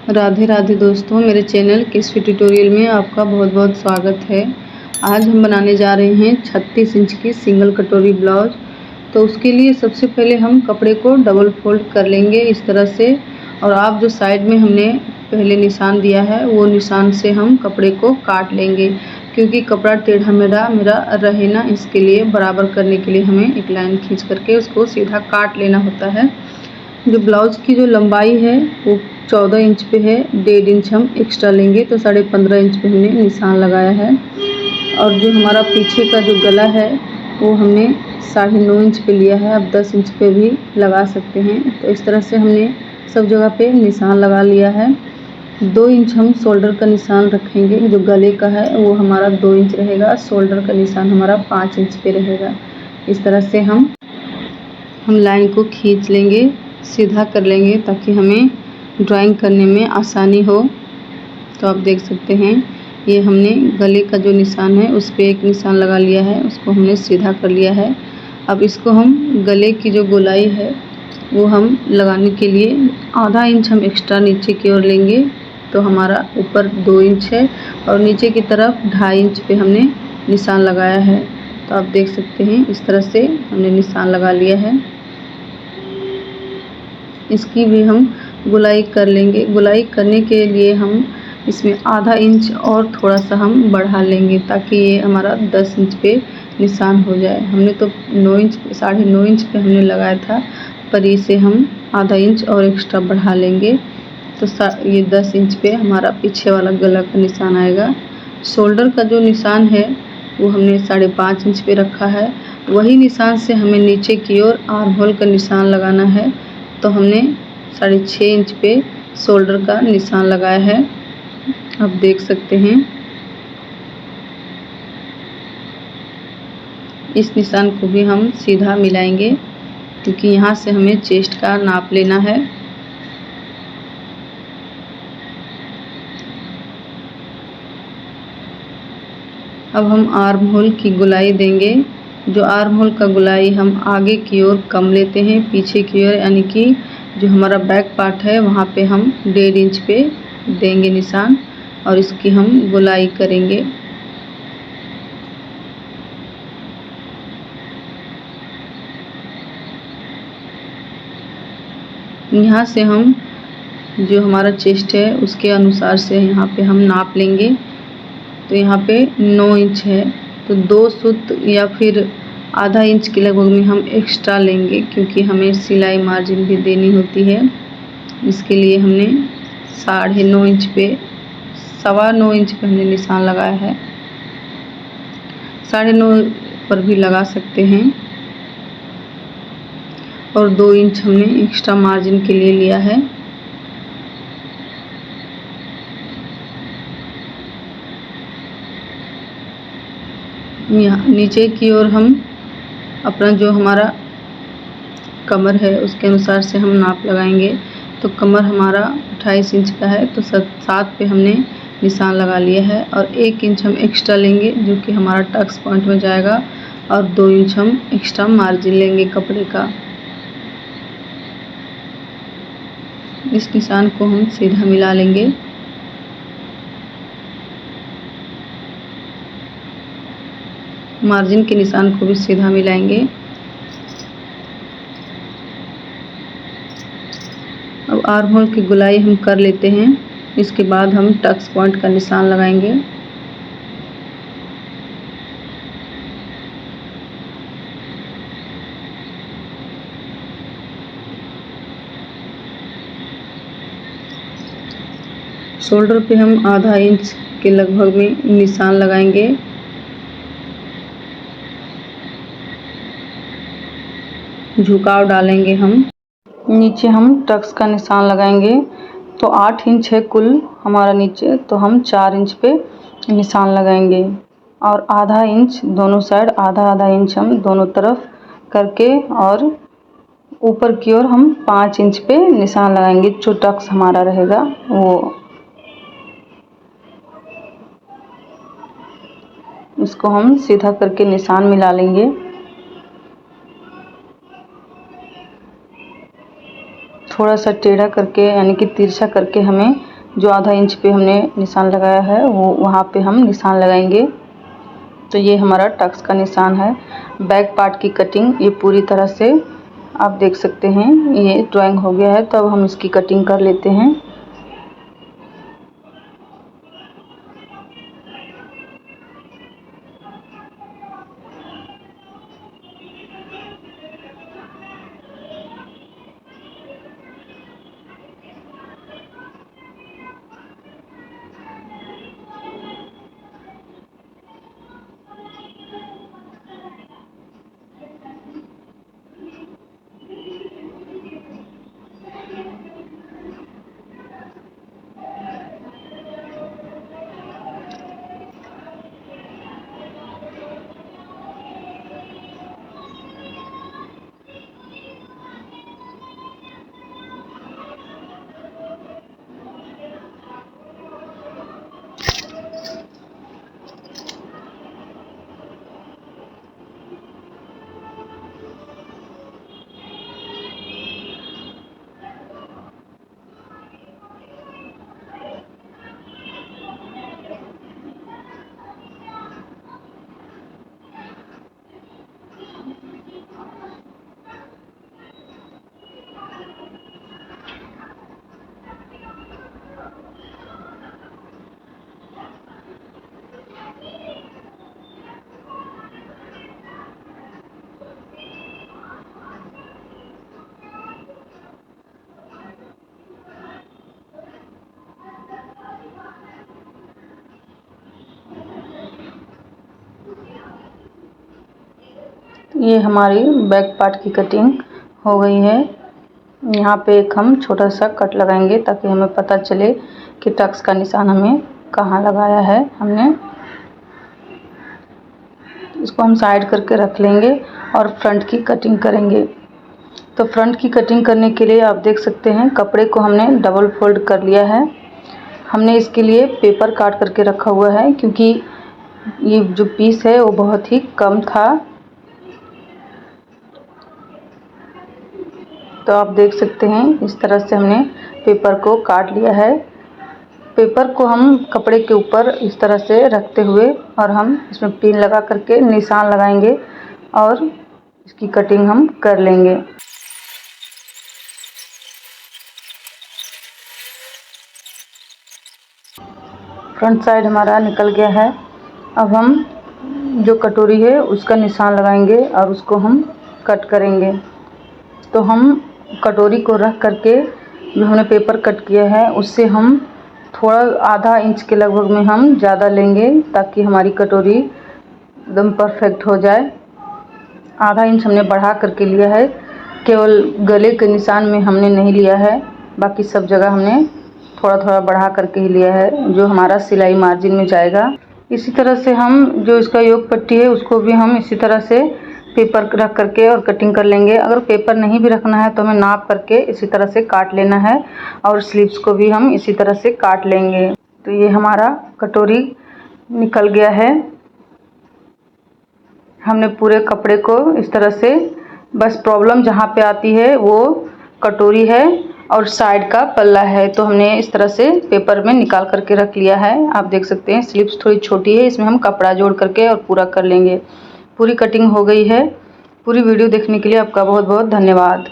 राधे राधे दोस्तों, मेरे channel किस्वी tutorial में आपका बहुत बहुत स्वागत है। आज हम बनाने जा रहे हैं 36 इंच की सिंगल कटोरी ब्लाउज। तो उसके लिए सबसे पहले हम कपड़े को डबल फोल्ड कर लेंगे इस तरह से, और आप जो साइड में हमने पहले निशान दिया है वो निशान से हम कपड़े को काट लेंगे, क्योंकि कपड़ा टेढ़ा मेढ़ा मेरा रहे ना, इसके लिए बराबर करने के लिए हमें एक लाइन खींच करके उसको सीधा काट लेना होता है। जो ब्लाउज की जो लंबाई है वो 14 इंच पे है, 1.5 इंच हम एक्स्ट्रा लेंगे, तो 15.5 इंच पे हमने निशान लगाया है। और जो हमारा पीछे का जो गला है वो हमने 9.5 इंच पे लिया है, आप 10 इंच पे भी लगा सकते हैं। तो इस तरह से हमने सब जगह पे निशान लगा लिया है। 2 इंच हम शोल्डर का निशान रखेंगे, जो गले का है वो हमारा 2 इंच रहेगा, शोल्डर का निशान हमारा 5 इंच पे रहेगा। इस तरह से हम लाइन को खींच लेंगे, सीधा कर लेंगे, ताकि हमें ड्राइंग करने में आसानी हो। तो आप देख सकते हैं ये हमने गले का जो निशान है उस पर एक निशान लगा लिया है, उसको हमने सीधा कर लिया है। अब इसको हम गले की जो गोलाई है वो हम लगाने के लिए आधा इंच हम एक्स्ट्रा नीचे की ओर लेंगे, तो हमारा ऊपर 2 इंच है और नीचे की तरफ 2.5 इंच पे हमने निशान लगाया है। तो आप देख सकते हैं इस तरह से हमने निशान लगा लिया है। इसकी भी हम गोलाई कर लेंगे। गोलाई करने के लिए हम इसमें आधा इंच और थोड़ा सा हम बढ़ा लेंगे, ताकि ये हमारा 10 इंच पे निशान हो जाए। हमने तो 9 इंच 9.5 इंच पे हमने लगाया था, पर इसे हम आधा इंच और एक्स्ट्रा बढ़ा लेंगे, तो ये 10 इंच पे हमारा पीछे वाला गला का निशान आएगा। शोल्डर का जो निशान है वो हमने 5.5 इंच पे रखा है। वही निशान से हमें नीचे की ओर आर्म होल का निशान लगाना है, तो हमने 6.5 इंच पे शोल्डर का निशान लगाया है। आप देख सकते हैं इस निशान को भी हम सीधा मिलाएंगे, क्योंकि यहाँ से हमें चेस्ट का नाप लेना है। अब हम आर्म होल की गोलाई देंगे। जो आर्म होल का गोलाई हम आगे की ओर कम लेते हैं, पीछे की ओर, यानी कि जो हमारा बैक पार्ट है वहाँ पे हम 1.5 इंच पे देंगे निशान, और इसकी हम गोलाई करेंगे। यहाँ से हम जो हमारा चेस्ट है उसके अनुसार से यहाँ पे हम नाप लेंगे। तो यहाँ पे 9 इंच है, तो 2 सूत या फिर आधा इंच के लगभग में हम एक्स्ट्रा लेंगे, क्योंकि हमें सिलाई मार्जिन भी देनी होती है। इसके लिए हमने 9.5 इंच पे 9.25 इंच पे हमने निशान लगाया है। 9.5 पर भी लगा सकते हैं, और 2 इंच हमने एक्स्ट्रा मार्जिन के लिए लिया है। यहाँ नीचे की ओर हम अपना जो हमारा कमर है उसके अनुसार से हम नाप लगाएंगे। तो कमर हमारा 28 इंच का है, तो 7 पे हमने निशान लगा लिया है, और 1 इंच हम एक्स्ट्रा लेंगे जो कि हमारा टक्स पॉइंट में जाएगा, और 2 इंच हम एक्स्ट्रा मार्जिन लेंगे कपड़े का। इस निशान को हम सीधा मिला लेंगे। मार्जिन के निशान को भी सीधा मिलाएंगे। अब आर्म होल की गोलाई हम कर लेते हैं, इसके बाद हम टक्स पॉइंट का निशान लगाएंगे। शोल्डर पे हम आधा इंच के लगभग में निशान लगाएंगे। झुकाव डालेंगे हम। नीचे हम टक्स का निशान लगाएंगे। तो 8 इंच है कुल हमारा नीचे, तो हम 4 इंच पे निशान लगाएंगे, और आधा इंच दोनों साइड, आधा इंच हम दोनों तरफ करके, और ऊपर की ओर हम 5 इंच पे निशान लगाएंगे। जो टक्स हमारा रहेगा वो, इसको हम सीधा करके निशान मिला लेंगे। थोड़ा सा टेढ़ा करके, यानी कि तिरछा करके हमें जो आधा इंच पे हमने निशान लगाया है वो वहाँ पे हम निशान लगाएंगे। तो ये हमारा टक्स का निशान है। बैक पार्ट की कटिंग ये पूरी तरह से आप देख सकते हैं, ये ड्राइंग हो गया है। तो अब हम इसकी कटिंग कर लेते हैं। ये हमारी बैक पार्ट की कटिंग हो गई है। यहाँ पे एक हम छोटा सा कट लगाएंगे ताकि हमें पता चले कि टक्स का निशान हमें कहाँ लगाया है हमने। इसको हम साइड करके रख लेंगे और फ्रंट की कटिंग करेंगे। तो फ्रंट की कटिंग करने के लिए आप देख सकते हैं कपड़े को हमने डबल फोल्ड कर लिया है। हमने इसके लिए पेपर काट करके रखा हुआ है क्योंकि ये जो पीस है वो बहुत ही कम था। तो आप देख सकते हैं इस तरह से हमने पेपर को काट लिया है। पेपर को हम कपड़े के ऊपर इस तरह से रखते हुए और हम इसमें पिन लगा करके निशान लगाएंगे और इसकी कटिंग हम कर लेंगे। फ्रंट साइड हमारा निकल गया है। अब हम जो कटोरी है उसका निशान लगाएंगे और उसको हम कट करेंगे। तो हम कटोरी को रख करके जो हमने पेपर कट किया है उससे हम थोड़ा आधा इंच के लगभग में हम ज़्यादा लेंगे ताकि हमारी कटोरी एकदम परफेक्ट हो जाए। आधा इंच हमने बढ़ा करके लिया है, केवल गले के निशान में हमने नहीं लिया है, बाकी सब जगह हमने थोड़ा थोड़ा बढ़ा करके ही लिया है जो हमारा सिलाई मार्जिन में जाएगा। इसी तरह से हम जो इसका योग पट्टी है उसको भी हम इसी तरह से पेपर रख करके और कटिंग कर लेंगे। अगर पेपर नहीं भी रखना है तो हमें नाप करके इसी तरह से काट लेना है और स्लीव्स को भी हम इसी तरह से काट लेंगे। तो ये हमारा कटोरी निकल गया है। हमने पूरे कपड़े को इस तरह से, बस प्रॉब्लम जहाँ पे आती है वो कटोरी है और साइड का पल्ला है। तो हमने इस तरह से पेपर में निकाल करके रख लिया है। आप देख सकते हैं स्लीव्स थोड़ी छोटी है, इसमें हम कपड़ा जोड़ करके और पूरा कर लेंगे। पूरी कटिंग हो गई है। पूरी वीडियो देखने के लिए आपका बहुत बहुत धन्यवाद।